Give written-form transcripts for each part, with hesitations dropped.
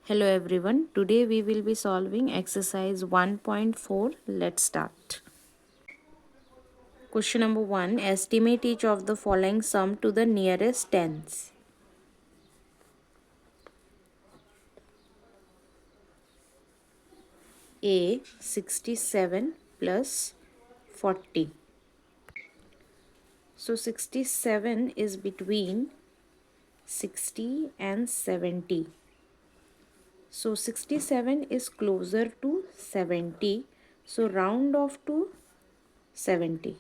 Hello everyone, today we will be solving exercise 1.4. Let's start. Question number 1. Estimate each of the following sum to the nearest tens. A 67 plus 40. So 67 is between 60 and 70. So 67 is closer to 70. So round off to 70.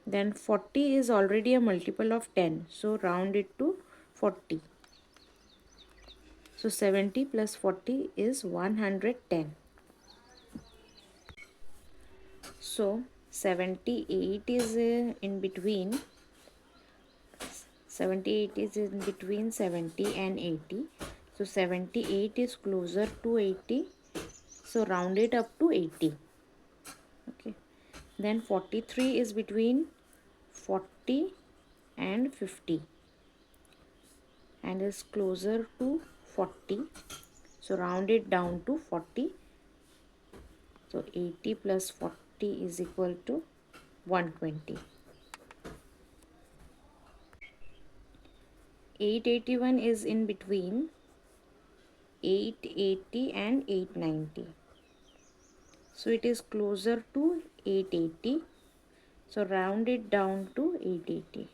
Then 40 is already a multiple of 10. So round it to 40. So 70 plus 40 is 110. So 78 is in between. 78 is in between 70 and 80. So 78 is closer to 80. So round it up to 80. Okay. Then 43 is between 40 and 50. And is closer to 40. So round it down to 40. So 80 plus 40 is equal to 120. 881 is in between 880 and 890. So it is closer to 880. So round it down to 880.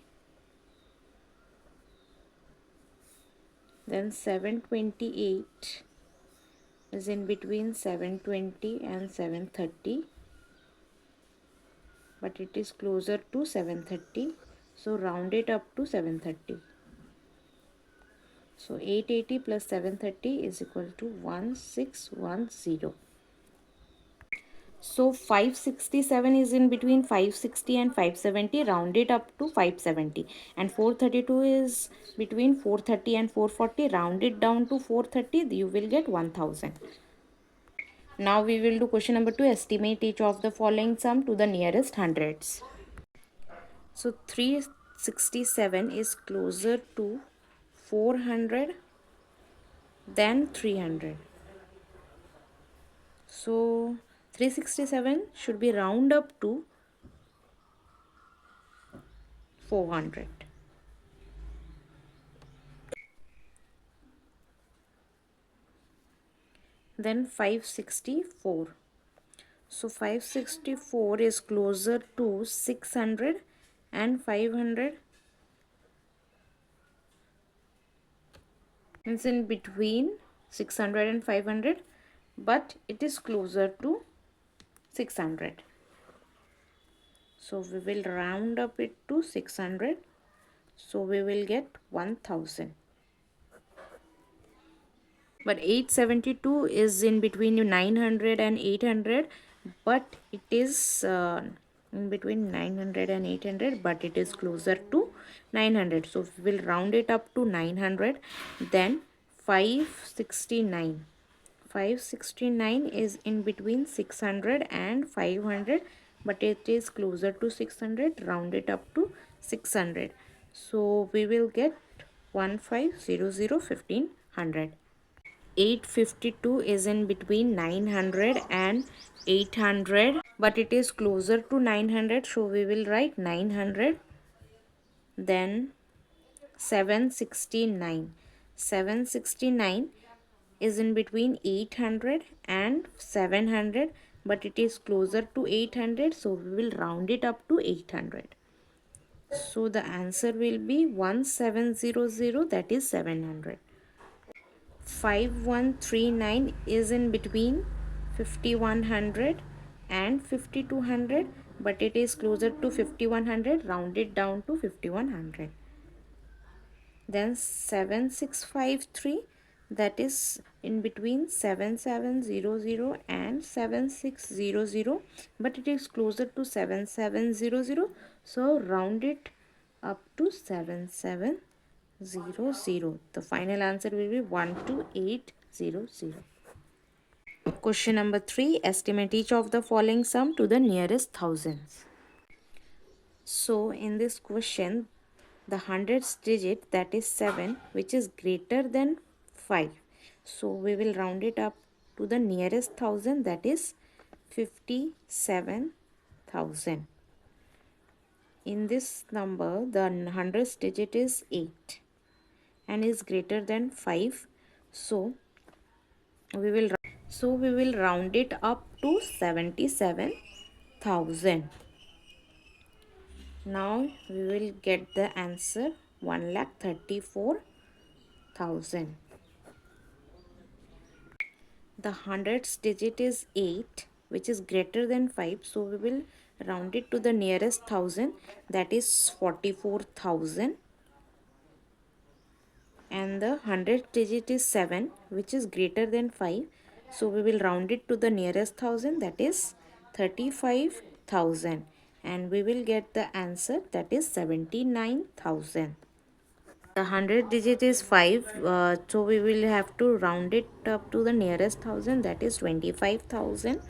Then 728 is in between 720 and 730. But it is closer to 730. So round it up to 730. So 880 plus 730 is equal to 1610. So 567 is in between 560 and 570. Round it up to 570. And 432 is between 430 and 440. Round it down to 430. You will get 1000. Now we will do question number 2. Estimate each of the following sum to the nearest hundreds. So 367 is closer to 400 than 300. So 367 should be round up to 400. Then 564. So 564 is closer to 600 and 500. It's in between 600 and 500, but it is closer to 600. So we will round up it to 600. So we will get 1000. But 872 is in between 900 and 800, but it is in between 900 and 800, but it is closer to 900. So we will round it up to 900. Then 569. 569 is in between 600 and 500, but it is closer to 600. Round it up to 600. So we will get 1500 1500. 852 is in between 900 and 800, but it is closer to 900, so we will write 900. Then 769. 769 is in between 800 and 700, but it is closer to 800, so we will round it up to 800. So the answer will be 1700, that is 700. 5139 is in between 5100 and 5200, but it is closer to 5100. Round it down to 5100. Then 7653, that is in between 7700 and 7600, but it is closer to 7700, so round it up to 7700. The final answer will be 12800. Question number 3. Estimate each of the following sum to the nearest thousands. So in this question, the hundredths digit, that is 7, which is greater than 5. So we will round it up to the nearest thousand, that is 57,000. In this number, the hundredths digit is 8 and is greater than 5. So we will round it up to 77,000. Now we will get the answer 1,34,000. The hundredths digit is 8, which is greater than 5. So we will round it to the nearest thousand, that is 44,000. And the hundredth digit is 7, which is greater than 5. So we will round it to the nearest thousand, that is 35,000. And we will get the answer, that is 79,000. The hundred digit is 5, so we will have to round it up to the nearest thousand, that is 25,000.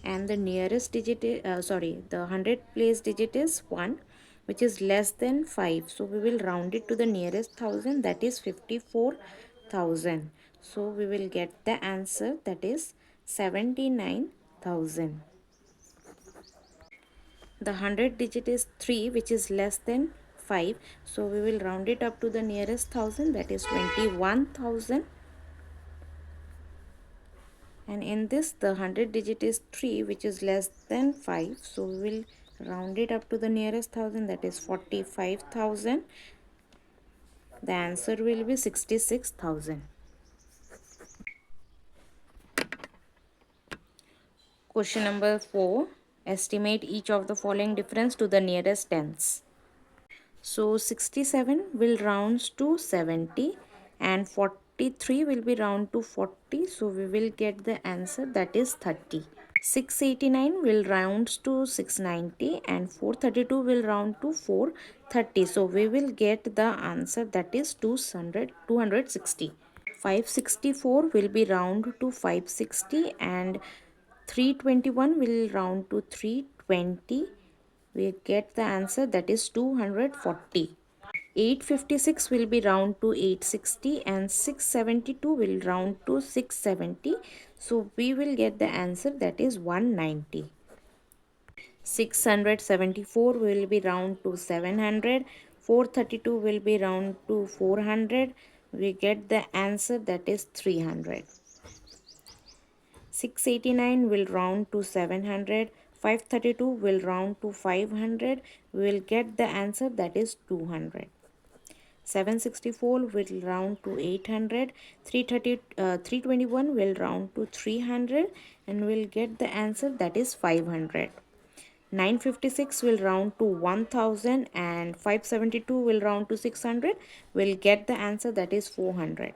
And the nearest digit is, the hundred place digit is 1, which is less than 5. So we will round it to the nearest thousand, that is 54,000. So we will get the answer, that is 79,000. The hundred digit is 3, which is less than 5. So we will round it up to the nearest thousand, that is 21,000. And in this, the hundred digit is 3, which is less than 5. So we will round it up to the nearest thousand, that is 45,000. The answer will be 66,000. Question number 4. Estimate each of the following difference to the nearest tens. So 67 will round to 70 and 43 will be round to 40. So we will get the answer, that is 30. 689 will round to 690 and 432 will round to 430. So we will get the answer, that is 260. 564 will be round to 560 and 321 will round to 320. We get the answer, that is 240. 856 will be round to 860 and 672 will round to 670. So we will get the answer, that is 190. 674 will be round to 700. 432 will be round to 400. We get the answer, that is 300. 689 will round to 700. 532 will round to 500. We will get the answer, that is 200. 764 will round to 800. 321 will round to 300 and we'll get the answer, that is 500. 956 will round to 1000 and 572 will round to 600. We'll get the answer, that is 400.